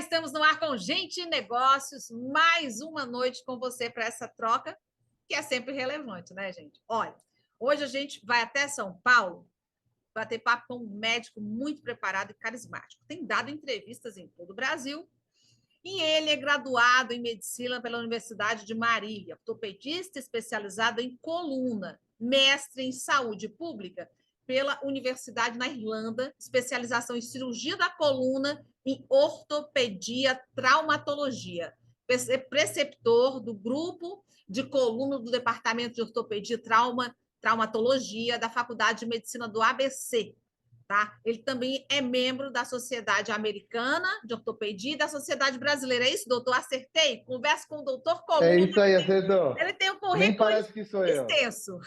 estamos no ar com Gente e Negócios, mais uma noite com você para essa troca, que é sempre relevante, né, gente? Olha, hoje a gente vai até São Paulo bater papo com um médico muito preparado e carismático. Tem dado entrevistas em todo o Brasil e ele é graduado em medicina pela Universidade de Marília, ortopedista especializado em coluna, mestre em saúde pública pela Universidade na Irlanda, especialização em cirurgia da coluna em ortopedia traumatologia, preceptor do grupo de coluna do Departamento de Ortopedia e Traumatologia da Faculdade de Medicina do ABC. Tá? Ele também é membro da Sociedade Americana de Ortopedia e da Sociedade Brasileira. É isso, doutor? Acertei? Converso com o doutor Coluna. É isso aí, acertou. Ele tem um Nem currículo parece que sou eu. extenso.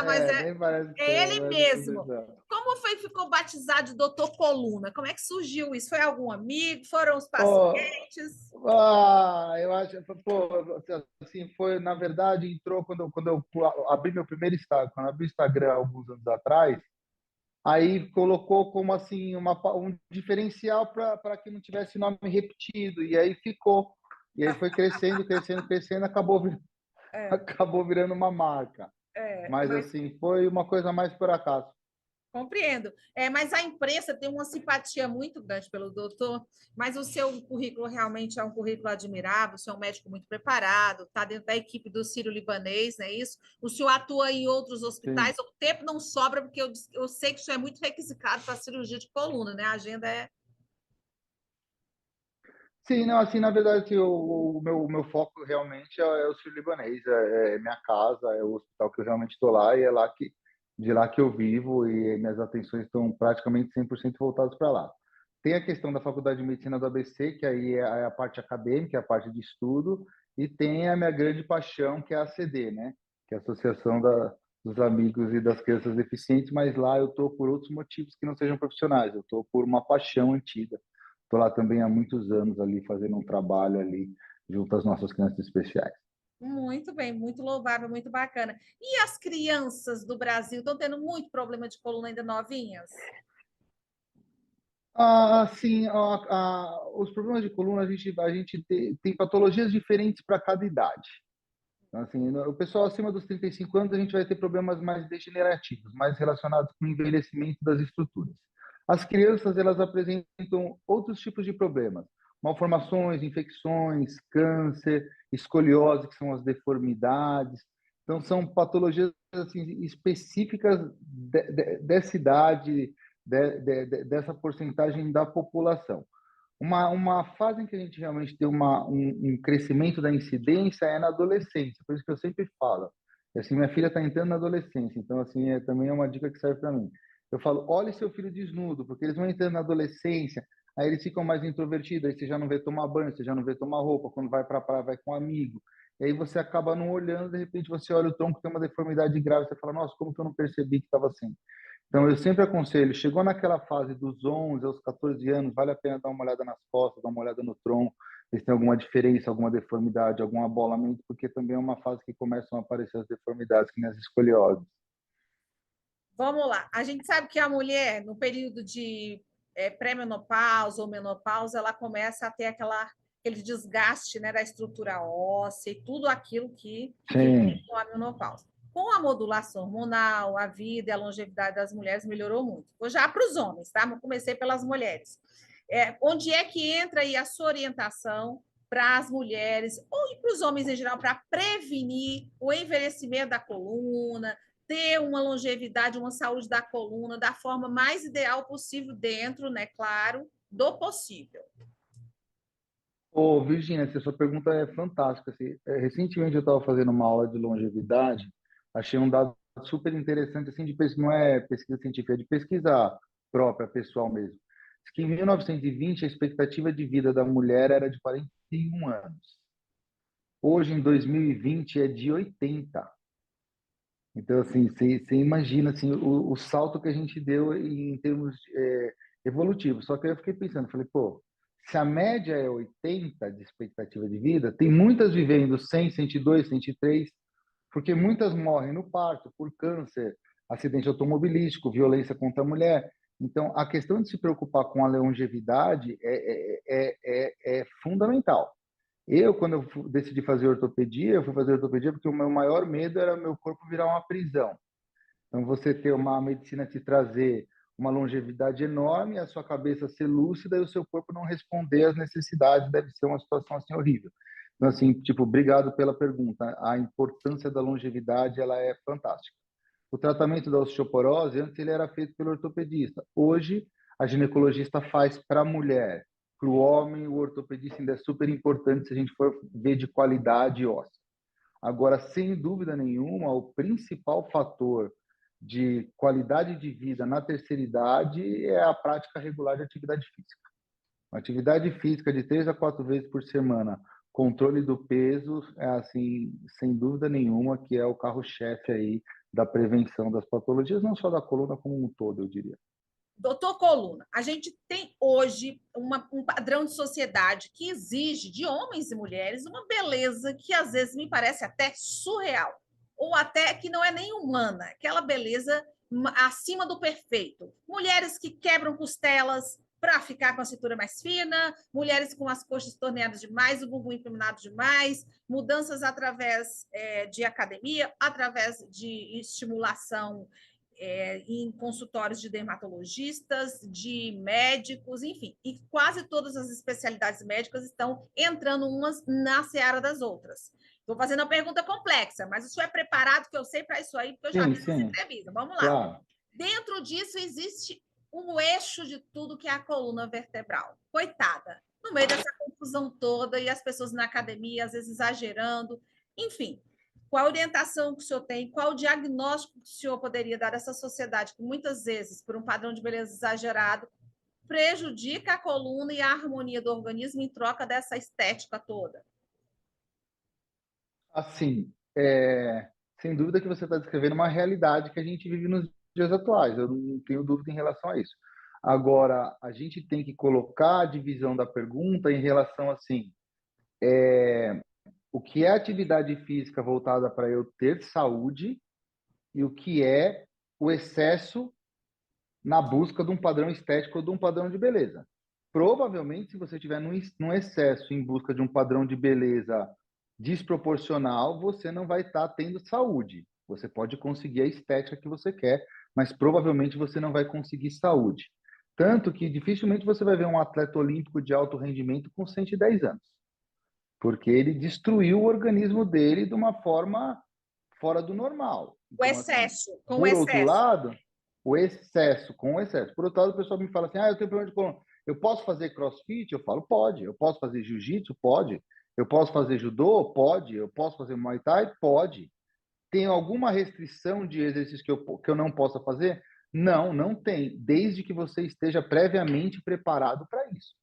Mas Nem parece que sou é eu, ele mas mesmo. Como foi que ficou batizado de doutor Coluna? Como é que surgiu isso? Foi algum amigo? Foram os pacientes? Eu acho, pô, assim, foi, na verdade, entrou quando eu abri meu primeiro Instagram, quando eu abri o Instagram alguns anos atrás, aí colocou como assim um diferencial para que não tivesse nome repetido, e aí ficou. E aí foi crescendo, crescendo, crescendo, acabou virando uma marca. Mas assim, foi uma coisa mais por acaso. Compreendo. Mas a imprensa tem uma simpatia muito grande pelo doutor, mas o seu currículo realmente é um currículo admirável, o senhor é um médico muito preparado, está dentro da equipe do Sírio-Libanês, não é isso? O senhor atua em outros hospitais, Sim. o tempo não sobra, porque eu sei que o senhor é muito requisitado para cirurgia de coluna, né? A agenda é... Sim, não, assim, na verdade, assim, o meu foco realmente é o Sírio-Libanês, é minha casa, é o hospital que eu realmente estou lá e é de lá que eu vivo e minhas atenções estão praticamente 100% voltadas para lá. Tem a questão da Faculdade de Medicina do ABC, que aí é a parte acadêmica, é a parte de estudo, e tem a minha grande paixão, que é a ACD, né? Que é a Associação dos Amigos e das Crianças Deficientes, mas lá eu estou por outros motivos que não sejam profissionais, eu estou por uma paixão antiga. Estou lá também há muitos anos ali fazendo um trabalho ali junto às nossas crianças especiais. Muito bem, muito louvável, muito bacana. E as crianças do Brasil estão tendo muito problema de coluna ainda novinhas? Sim, os problemas de coluna a gente tem patologias diferentes para cada idade. Então, assim, o pessoal acima dos 35 anos a gente vai ter problemas mais degenerativos, mais relacionados com o envelhecimento das estruturas. As crianças elas apresentam outros tipos de problemas, malformações, infecções, câncer, escoliose, que são as deformidades. Então são patologias assim, específicas dessa idade, dessa porcentagem da população. Uma fase em que a gente realmente tem um crescimento da incidência é na adolescência, por isso que eu sempre falo. Assim, minha filha está entrando na adolescência, então assim também é uma dica que serve para mim. Eu falo, olhe seu filho desnudo, porque eles vão entrando na adolescência, aí eles ficam mais introvertidos, aí você já não vê tomar banho, você já não vê tomar roupa, quando vai para a praia vai com um amigo, e aí você acaba não olhando, de repente você olha o tronco, tem uma deformidade grave, você fala, nossa, como que eu não percebi que estava assim? Então, eu sempre aconselho, chegou naquela fase dos 11 aos 14 anos, vale a pena dar uma olhada nas costas, dar uma olhada no tronco, se tem alguma diferença, alguma deformidade, algum abolamento, porque também é uma fase que começam a aparecer as deformidades, que nem as escolioses. Vamos lá. A gente sabe que a mulher, no período de pré-menopausa ou menopausa, ela começa a ter aquele desgaste, né, da estrutura óssea e tudo aquilo que vem Sim. com a menopausa. Com a modulação hormonal, a vida e a longevidade das mulheres melhorou muito. Vou já para os homens, tá? Eu comecei pelas mulheres. Onde é que entra aí a sua orientação para as mulheres, ou para os homens em geral, para prevenir o envelhecimento da coluna, ter uma longevidade, uma saúde da coluna da forma mais ideal possível, dentro, né, claro, do possível? Ô, Virginia, essa sua pergunta é fantástica. Assim, recentemente eu estava fazendo uma aula de longevidade, achei um dado super interessante, assim, não é pesquisa científica, é de pesquisa própria, pessoal mesmo. Diz que em 1920 a expectativa de vida da mulher era de 41 anos. Hoje, em 2020, é de 80. Então, assim, você imagina assim, o salto que a gente deu em termos evolutivos. Só que aí eu fiquei pensando, falei, pô, se a média é 80 de expectativa de vida, tem muitas vivendo 100, 102, 103, porque muitas morrem no parto por câncer, acidente automobilístico, violência contra a mulher. Então, a questão de se preocupar com a longevidade é fundamental. Quando eu decidi fazer ortopedia, eu fui fazer ortopedia porque o meu maior medo era o meu corpo virar uma prisão. Então, você ter uma medicina te trazer uma longevidade enorme, a sua cabeça ser lúcida e o seu corpo não responder às necessidades, deve ser uma situação assim horrível. Então, assim, tipo, obrigado pela pergunta. A importância da longevidade, ela é fantástica. O tratamento da osteoporose, antes ele era feito pelo ortopedista. Hoje, a ginecologista faz para a mulher. Para o homem, o ortopedista ainda é super importante se a gente for ver de qualidade óssea. Agora, sem dúvida nenhuma, o principal fator de qualidade de vida na terceira idade é a prática regular de atividade física. Uma atividade física de 3 a 4 vezes por semana, controle do peso, é assim, sem dúvida nenhuma, que é o carro-chefe aí da prevenção das patologias, não só da coluna como um todo, eu diria. Doutor Coluna, a gente tem hoje um padrão de sociedade que exige de homens e mulheres uma beleza que às vezes me parece até surreal, ou até que não é nem humana, aquela beleza acima do perfeito. Mulheres que quebram costelas para ficar com a cintura mais fina, mulheres com as coxas torneadas demais, o bumbum empinado demais, mudanças através de academia, através de estimulação em consultórios de dermatologistas, de médicos, enfim, e quase todas as especialidades médicas estão entrando umas na seara das outras. Estou fazendo uma pergunta complexa, mas o senhor é preparado, que eu sei para isso aí, porque eu já vi essa entrevista. Vamos lá. Claro. Dentro disso existe um eixo de tudo que é a coluna vertebral. Coitada, no meio dessa confusão toda e as pessoas na academia, às vezes exagerando, enfim. Qual a orientação que o senhor tem? Qual o diagnóstico que o senhor poderia dar a essa sociedade que, muitas vezes, por um padrão de beleza exagerado, prejudica a coluna e a harmonia do organismo em troca dessa estética toda? Assim, sem dúvida que você está descrevendo uma realidade que a gente vive nos dias atuais, eu não tenho dúvida em relação a isso. Agora, a gente tem que colocar a divisão da pergunta em relação, assim, o que é atividade física voltada para eu ter saúde e o que é o excesso na busca de um padrão estético ou de um padrão de beleza. Provavelmente, se você estiver num excesso em busca de um padrão de beleza desproporcional, você não vai estar tendo saúde. Você pode conseguir a estética que você quer, mas provavelmente você não vai conseguir saúde. Tanto que dificilmente você vai ver um atleta olímpico de alto rendimento com 110 anos, porque ele destruiu o organismo dele de uma forma fora do normal. O Então, assim, excesso, com o por outro excesso. lado, o excesso, com o excesso. Por outro lado, o pessoal me fala assim, eu tenho problema de coluna. Eu posso fazer crossfit? Eu falo, pode. Eu posso fazer jiu-jitsu? Pode. Eu posso fazer judô? Pode. Eu posso fazer muay thai? Pode. Tem alguma restrição de exercício que eu não possa fazer? Não, não tem, desde que você esteja previamente preparado para isso.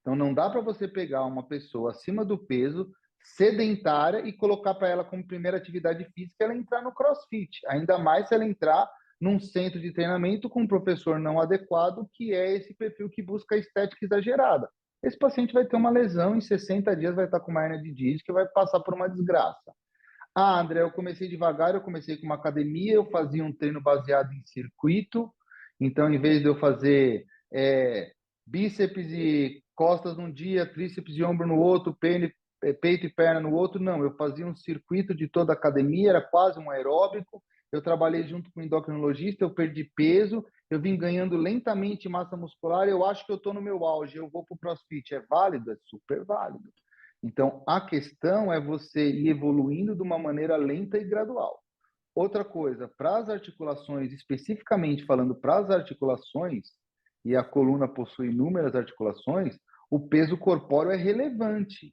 Então, não dá para você pegar uma pessoa acima do peso, sedentária, e colocar para ela como primeira atividade física ela entrar no CrossFit. Ainda mais se ela entrar num centro de treinamento com um professor não adequado, que é esse perfil que busca a estética exagerada. Esse paciente vai ter uma lesão, em 60 dias vai estar com uma hernia de disco e vai passar por uma desgraça. André, eu comecei devagar, eu comecei com uma academia, eu fazia um treino baseado em circuito, então em vez de eu fazer bíceps e costas num dia, tríceps e ombro no outro, peito e perna no outro, não, eu fazia um circuito de toda a academia, era quase um aeróbico, eu trabalhei junto com o endocrinologista, eu perdi peso, eu vim ganhando lentamente massa muscular, eu acho que eu estou no meu auge, eu vou para o CrossFit, é válido? É super válido. Então, a questão é você ir evoluindo de uma maneira lenta e gradual. Outra coisa, para as articulações, especificamente falando para as articulações, e a coluna possui inúmeras articulações, o peso corpóreo é relevante.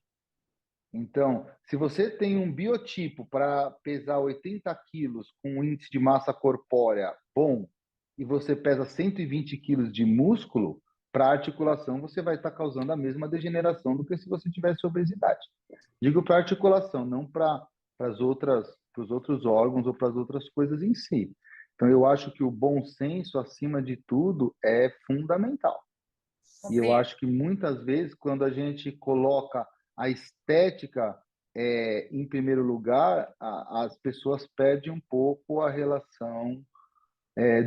Então, se você tem um biotipo para pesar 80 quilos com um índice de massa corpórea bom e você pesa 120 quilos de músculo, para a articulação você vai estar causando a mesma degeneração do que se você tivesse obesidade. Digo para a articulação, não para os outros órgãos ou para as outras coisas em si. Então, eu acho que o bom senso, acima de tudo, é fundamental. E eu acho que muitas vezes, quando a gente coloca a estética em primeiro lugar, as pessoas perdem um pouco a relação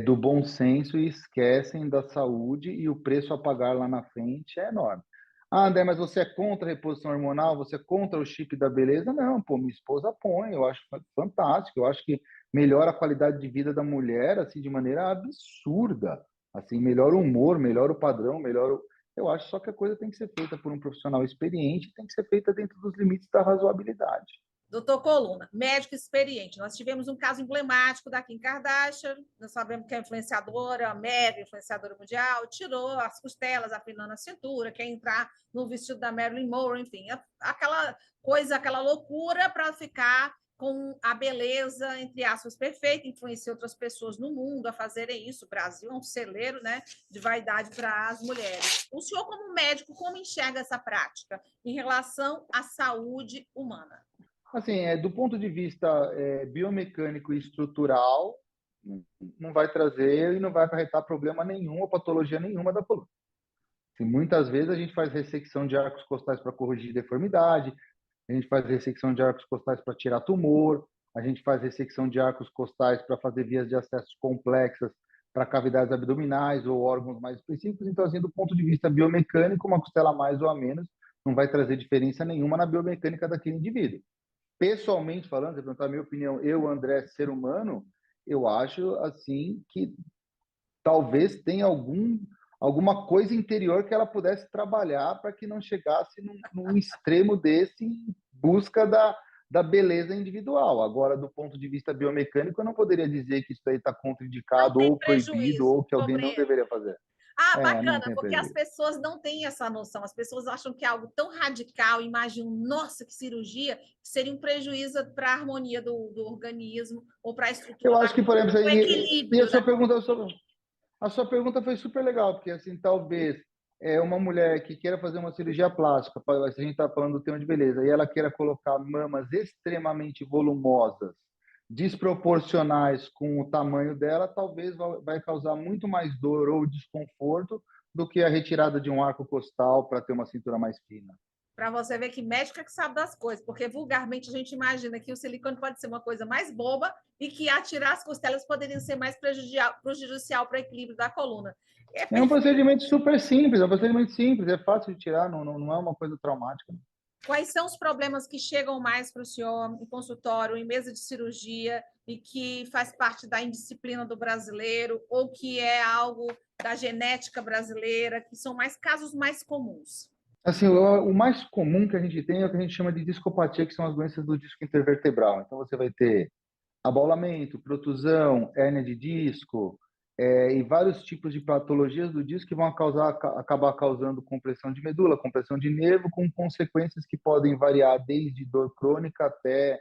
do bom senso e esquecem da saúde, e o preço a pagar lá na frente é enorme. Ah, André, mas você é contra a reposição hormonal? Você é contra o chip da beleza? Não, pô, minha esposa põe, eu acho fantástico, eu acho que melhora a qualidade de vida da mulher, assim, de maneira absurda, assim, melhora o humor, melhora o padrão, melhora o... Eu acho só que a coisa tem que ser feita por um profissional experiente, tem que ser feita dentro dos limites da razoabilidade. Doutor Coluna, médico experiente. Nós tivemos um caso emblemático da Kim Kardashian, nós sabemos que é influenciadora, mega influenciadora mundial, tirou as costelas, afinando a cintura, quer entrar no vestido da Marilyn Monroe, enfim, aquela coisa, aquela loucura para ficar com a beleza, entre aspas, perfeita, influencia outras pessoas no mundo a fazerem isso. O Brasil é um celeiro, né, de vaidade para as mulheres. O senhor, como médico, como enxerga essa prática em relação à saúde humana? Assim, do ponto de vista biomecânico e estrutural, não vai trazer e não vai acarretar problema nenhum ou patologia nenhuma da coluna. Assim, muitas vezes a gente faz ressecção de arcos costais para corrigir deformidade, a gente faz ressecção de arcos costais para tirar tumor, a gente faz ressecção de arcos costais para fazer vias de acesso complexas para cavidades abdominais ou órgãos mais específicos. Então, assim, do ponto de vista biomecânico, uma costela a mais ou a menos não vai trazer diferença nenhuma na biomecânica daquele indivíduo. Pessoalmente falando, você perguntar a minha opinião, eu, André, ser humano, eu acho assim que talvez tenha alguma coisa interior que ela pudesse trabalhar para que não chegasse num extremo desse em busca da beleza individual. Agora, do ponto de vista biomecânico, eu não poderia dizer que isso aí está Não contraindicado tem ou proibido prejuízo ou que alguém não sobre. deveria fazer. Ah, Não bacana, tem porque as prejuízo. pessoas não têm essa noção. As pessoas acham que é algo tão radical, imaginam, nossa, que cirurgia, que seria um prejuízo para a harmonia do organismo ou para a estrutura Eu da acho que, por coluna, exemplo, o e equilíbrio da coluna. a sua pergunta foi super legal, porque assim, talvez uma mulher que queira fazer uma cirurgia plástica, se a gente está falando do tema de beleza, e ela queira colocar mamas extremamente volumosas, desproporcionais com o tamanho dela, talvez vai causar muito mais dor ou desconforto do que a retirada de um arco costal para ter uma cintura mais fina. Para você ver que médico é que sabe das coisas, porque vulgarmente a gente imagina que o silicone pode ser uma coisa mais boba e que atirar as costelas poderia ser mais prejudicial para o equilíbrio da coluna. É É um perfeito. procedimento super simples, é um procedimento simples, é fácil de tirar, não é uma coisa traumática. Quais são os problemas que chegam mais para o senhor em consultório, em mesa de cirurgia, e que faz parte da indisciplina do brasileiro, ou que é algo da genética brasileira, que são mais casos mais comuns? Assim, o mais comum que a gente tem é o que a gente chama de discopatia, que são as doenças do disco intervertebral. Então, você vai ter abaulamento, protusão, hérnia de disco, e vários tipos de patologias do disco que vão acabar causando compressão de medula, compressão de nervo, com consequências que podem variar desde dor crônica até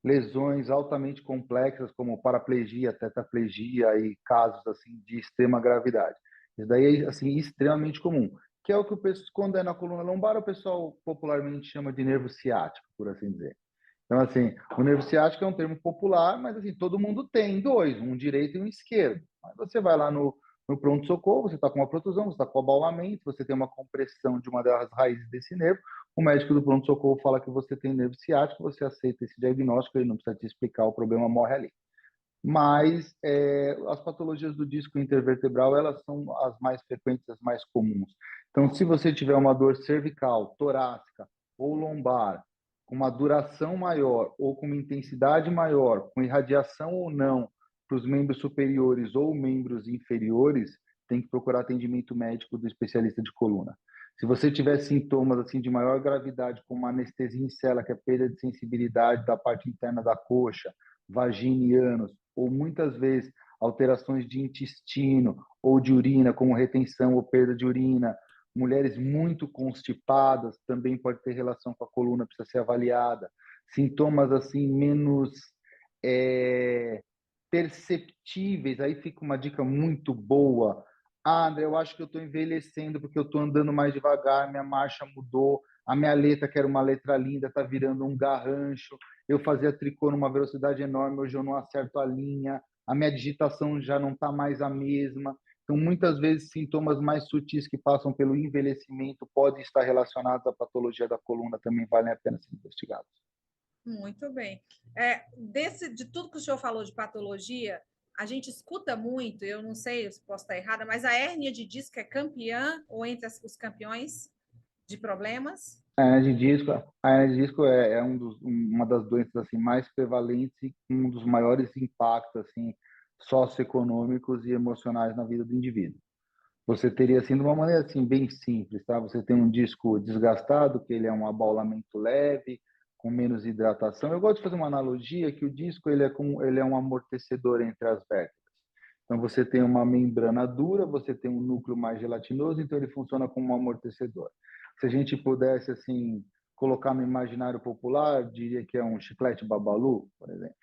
lesões altamente complexas, como paraplegia, tetraplegia e casos assim de extrema gravidade. Isso daí é assim extremamente comum, que é o que o pessoal, quando é na coluna lombar, o pessoal popularmente chama de nervo ciático, por assim dizer. Então, assim, o nervo ciático é um termo popular, mas assim, todo mundo tem dois, um direito e um esquerdo. Mas você vai lá no pronto-socorro, você está com uma protusão, você está com abaulamento, você tem uma compressão de uma das raízes desse nervo, o médico do pronto-socorro fala que você tem nervo ciático, você aceita esse diagnóstico, ele não precisa te explicar, o problema morre ali. Mas as patologias do disco intervertebral, elas são as mais frequentes, as mais comuns. Então, se você tiver uma dor cervical, torácica ou lombar, com uma duração maior ou com uma intensidade maior, com irradiação ou não para os membros superiores ou membros inferiores, tem que procurar atendimento médico do especialista de coluna. Se você tiver sintomas assim de maior gravidade, como uma anestesia em cela, que é perda de sensibilidade da parte interna da coxa, vagina e ânus, ou muitas vezes alterações de intestino ou de urina, como retenção ou perda de urina, mulheres muito constipadas também pode ter relação com a coluna, precisa ser avaliada. Sintomas assim menos perceptíveis, aí fica uma dica muito boa. Ah, André, eu acho que eu estou envelhecendo porque eu estou andando mais devagar, minha marcha mudou, a minha letra, que era uma letra linda, está virando um garrancho. Eu fazia tricô numa velocidade enorme, hoje eu não acerto a linha, a minha digitação já não está mais a mesma. Então, muitas vezes, sintomas mais sutis que passam pelo envelhecimento podem estar relacionados à patologia da coluna, também valem a pena ser investigados. Muito bem. De tudo que o senhor falou de patologia, a gente escuta muito, eu não sei se posso estar errada, mas a hérnia de disco é campeã ou entre os campeões de problemas? A hernia de disco, a hernia de disco é uma das doenças assim mais prevalentes e um dos maiores impactos assim socioeconômicos e emocionais na vida do indivíduo. Você teria assim de uma maneira assim bem simples, tá? Você tem um disco desgastado, que ele é um abaulamento leve, com menos hidratação. Eu gosto de fazer uma analogia que o disco ele é um amortecedor entre as vértebras. Então você tem uma membrana dura, você tem um núcleo mais gelatinoso, então ele funciona como um amortecedor. Se a gente pudesse assim colocar no imaginário popular, diria que é um chiclete babalu, por exemplo.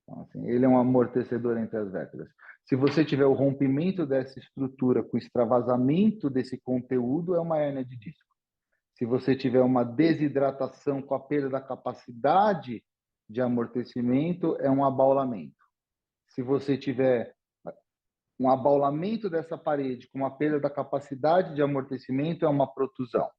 Então, assim, ele é um amortecedor entre as vértebras. Se você tiver o rompimento dessa estrutura com extravasamento desse conteúdo, é uma hérnia de disco. Se você tiver uma desidratação com a perda da capacidade de amortecimento, é um abaulamento. Se você tiver um abaulamento dessa parede com uma perda da capacidade de amortecimento, é uma protusão.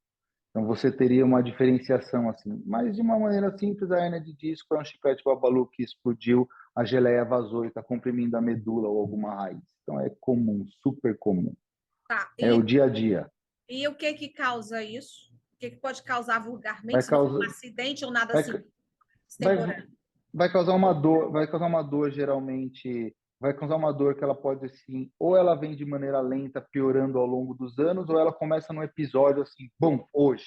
Então você teria uma diferenciação assim. Mas de uma maneira simples, a hérnia de disco é um chiclete babalu que explodiu, a geleia vazou e está comprimindo a medula ou alguma raiz. Então é comum, super comum. Tá. É o dia a dia. E o que que causa isso? O que que pode causar vulgarmente, Vai se não for um causar, acidente ou nada vai, assim, vai, extemporâneo? vai causar uma dor geralmente, vai causar uma dor que ela pode assim, ou ela vem de maneira lenta, piorando ao longo dos anos, ou ela começa num episódio assim, bom, hoje.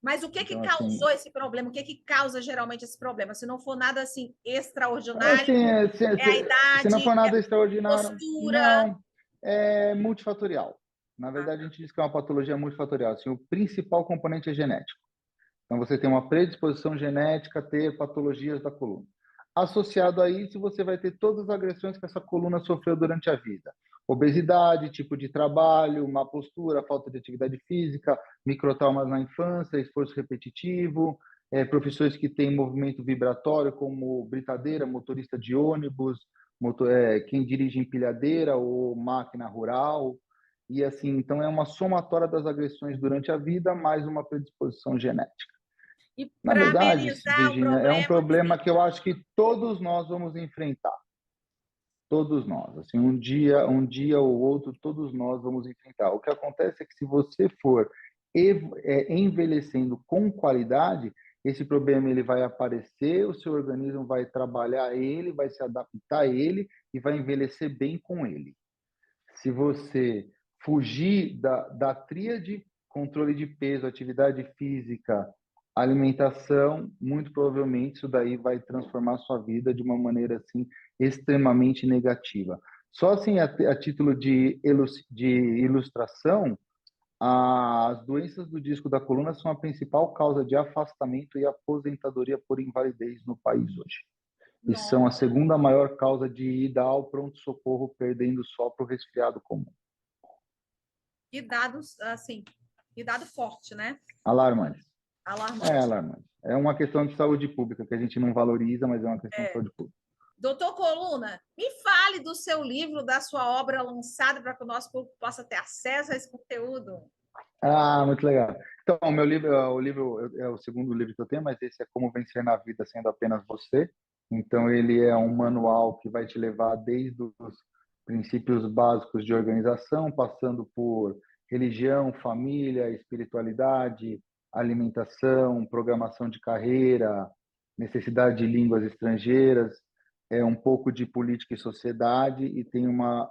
Mas o que que Então assim, causou esse problema? O que que causa geralmente esse problema? Se não for nada assim extraordinário, assim, é a se não idade, for é nada extraordinário, postura. não, é multifatorial. Na Ah, verdade, a gente diz que é uma patologia multifatorial. Assim, o principal componente é genético. Então, você tem uma predisposição genética a ter patologias da coluna. Associado a isso, você vai ter todas as agressões que essa coluna sofreu durante a vida. Obesidade, tipo de trabalho, má postura, falta de atividade física, microtraumas na infância, esforço repetitivo, profissões que têm movimento vibratório, como britadeira, motorista de ônibus, quem dirige empilhadeira ou máquina rural. E assim, então é uma somatória das agressões durante a vida, mais uma predisposição genética. e Na para verdade, amenizar o Virginia, é um problema, problema que eu acho que todos nós vamos enfrentar. Todos nós. Assim, um dia ou outro, todos nós vamos enfrentar. O que acontece é que se você for envelhecendo com qualidade, esse problema ele vai aparecer, o seu organismo vai trabalhar ele, vai se adaptar a ele e vai envelhecer bem com ele. Se você fugir da tríade, controle de peso, atividade física, alimentação, muito provavelmente isso daí vai transformar sua vida de uma maneira assim extremamente negativa. Só assim a título de ilustração, as doenças do disco da coluna são a principal causa de afastamento e aposentadoria por invalidez no país hoje. E são a nossa, segunda maior causa de ida ao pronto-socorro, perdendo só para o resfriado comum. que dados assim, que dado forte, né? Alarmante. É Alarmante. alarmante. É uma questão de saúde pública que a gente não valoriza, mas é uma questão de É. saúde pública. Doutor Coluna, me fale do seu livro, da sua obra lançada, para que o nosso público possa ter acesso a esse conteúdo. Ah, muito legal. Então, o livro é o segundo livro que eu tenho, mas esse é Como Vencer na Vida Sendo Apenas Você. Então, ele é um manual que vai te levar desde os princípios básicos de organização, passando por religião, família, espiritualidade, alimentação, programação de carreira, necessidade de línguas estrangeiras, um pouco de política e sociedade, e tem uma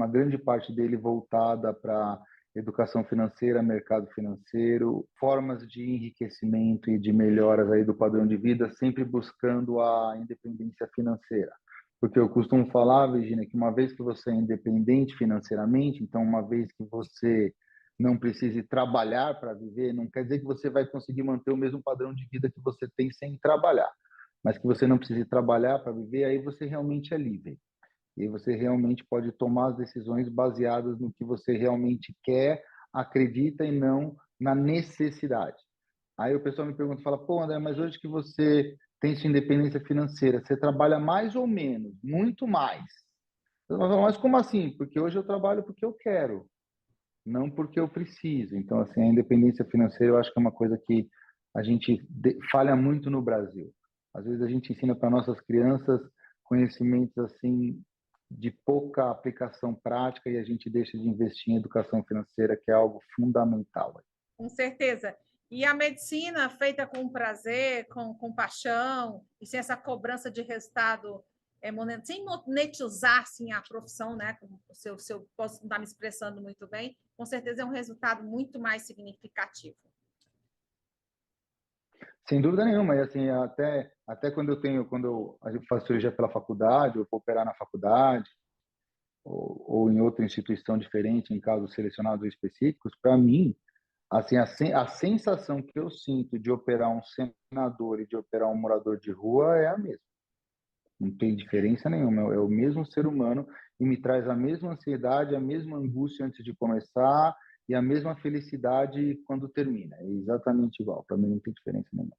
grande parte dele voltada para educação financeira, mercado financeiro, formas de enriquecimento e de melhoras aí do padrão de vida, sempre buscando a independência financeira. Porque eu costumo falar, Virginia, que uma vez que você é independente financeiramente, então uma vez que você não precise trabalhar para viver, não quer dizer que você vai conseguir manter o mesmo padrão de vida que você tem sem trabalhar, mas que você não precise trabalhar para viver, aí você realmente é livre. E você realmente pode tomar as decisões baseadas no que você realmente quer, acredita e não na necessidade. Aí o pessoal me pergunta, fala, pô, André, mas hoje que você tem sua independência financeira, você trabalha mais ou menos? Muito mais. Eu falo, mas como assim? Porque hoje eu trabalho porque eu quero, não porque eu preciso. Então, assim, a independência financeira eu acho que é uma coisa que a gente falha muito no Brasil. Às vezes a gente ensina para nossas crianças conhecimentos assim de pouca aplicação prática e a gente deixa de investir em educação financeira, que é algo fundamental. Com certeza. E a medicina feita com prazer, com paixão, e sem essa cobrança de resultado, sem monetizar assim, a profissão, né? Se eu posso não estar me expressando muito bem, com certeza é um resultado muito mais significativo. Sem dúvida nenhuma, e assim, até quando eu faço cirurgia pela faculdade, ou vou operar na faculdade, ou em outra instituição diferente, em casos selecionados específicos, para mim, assim, a sensação que eu sinto de operar um senador e de operar um morador de rua é a mesma. Não tem diferença nenhuma, é o mesmo ser humano e me traz a mesma ansiedade, a mesma angústia antes de começar e a mesma felicidade quando termina. É exatamente igual, para mim não tem diferença nenhuma.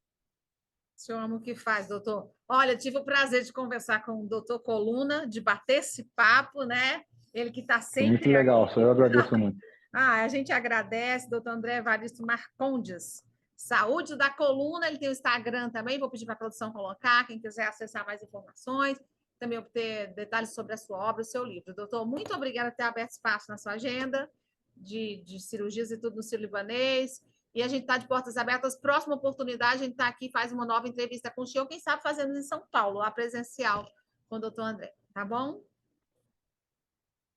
O senhor ama o que faz, doutor. Olha, tive o prazer de conversar com o doutor Coluna, de bater esse papo, né? Ele que está sempre. Muito legal, só eu agradeço muito. A gente agradece, doutor André Evaristo Marcondes. Saúde da Coluna, ele tem o Instagram também, vou pedir para a produção colocar, quem quiser acessar mais informações, também obter detalhes sobre a sua obra, o seu livro. Doutor, muito obrigada por ter aberto espaço na sua agenda de cirurgias e tudo no Sírio-Libanês, e a gente está de portas abertas. Próxima oportunidade, a gente está aqui, faz uma nova entrevista com o senhor, quem sabe fazendo em São Paulo, a presencial com o doutor André, tá bom?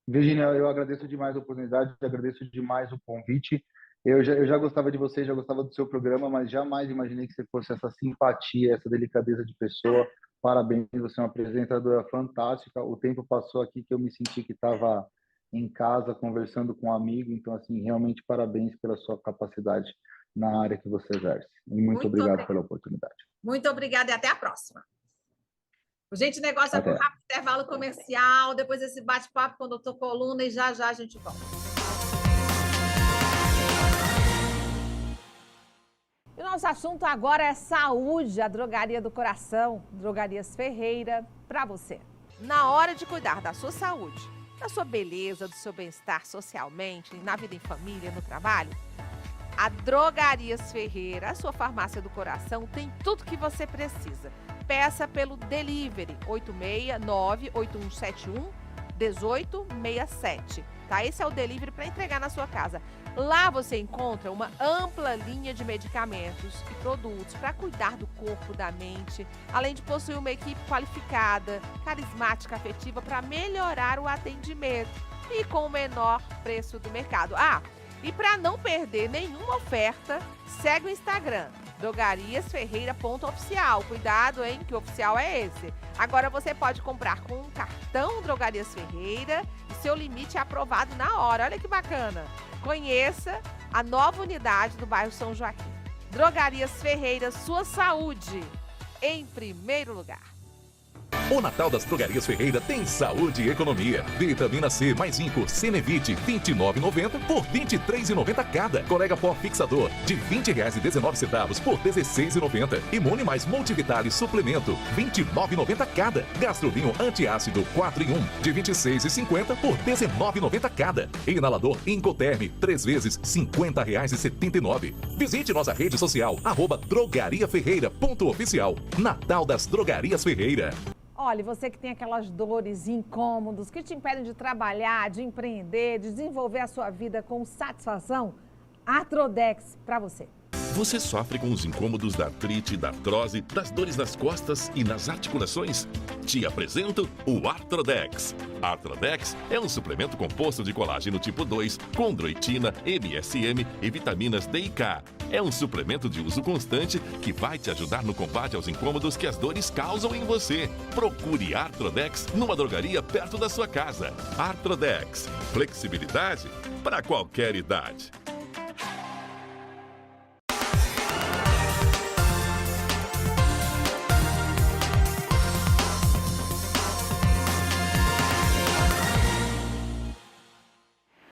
Virginia, eu agradeço demais a oportunidade, agradeço demais o convite. Eu já gostava de você, já gostava do seu programa, mas jamais imaginei que você fosse essa simpatia, essa delicadeza de pessoa. Parabéns, você é uma apresentadora fantástica. O tempo passou aqui que eu me senti que estava em casa, conversando com um amigo. Então, assim, realmente parabéns pela sua capacidade na área que você exerce. E muito obrigado pela oportunidade. Muito obrigada e até a próxima. O Gente Negócio é um rápido intervalo comercial, depois desse bate-papo com o doutor Coluna e já a gente volta. E o nosso assunto agora é saúde, a drogaria do coração, Drogarias Ferreira, para você. Na hora de cuidar da sua saúde, da sua beleza, do seu bem-estar socialmente, na vida em família, no trabalho, a Drogarias Ferreira, a sua farmácia do coração, tem tudo que você precisa. Peça pelo delivery 869-8171-1867. Tá? Esse é o delivery para entregar na sua casa. Lá você encontra uma ampla linha de medicamentos e produtos para cuidar do corpo, da mente, além de possuir uma equipe qualificada, carismática, afetiva para melhorar o atendimento e com o menor preço do mercado. E para não perder nenhuma oferta, segue o Instagram, drogariasferreira.oficial. Cuidado, hein, que o oficial é esse. Agora você pode comprar com um cartão Drogarias Ferreira e seu limite é aprovado na hora. Olha que bacana. Conheça a nova unidade do bairro São Joaquim. Drogarias Ferreira, sua saúde em primeiro lugar. O Natal das Drogarias Ferreira tem saúde e economia. Vitamina C mais Zinco Cenevite, R$ 29,90 por R$ 23,90 cada. Colega Pó Fixador, de R$ 20,19 por R$ 16,90. Imune mais Multivitale Suplemento, R$ 29,90 cada. Gastrovinho Antiácido 4 em 1, de R$ 26,50 por R$ 19,90 cada. Inalador Incoterm, 3 vezes, R$ 50,79. Visite nossa rede social, @drogariaferreira.oficial. Natal das Drogarias Ferreira. Olha, você que tem aquelas dores, incômodos, que te impedem de trabalhar, de empreender, de desenvolver a sua vida com satisfação, Artrodex para você. Você sofre com os incômodos da artrite, da artrose, das dores nas costas e nas articulações? Te apresento o Artrodex. Artrodex é um suplemento composto de colágeno tipo 2, condroitina, MSM e vitaminas D e K. É um suplemento de uso constante que vai te ajudar no combate aos incômodos que as dores causam em você. Procure Artrodex numa drogaria perto da sua casa. Artrodex. Flexibilidade para qualquer idade.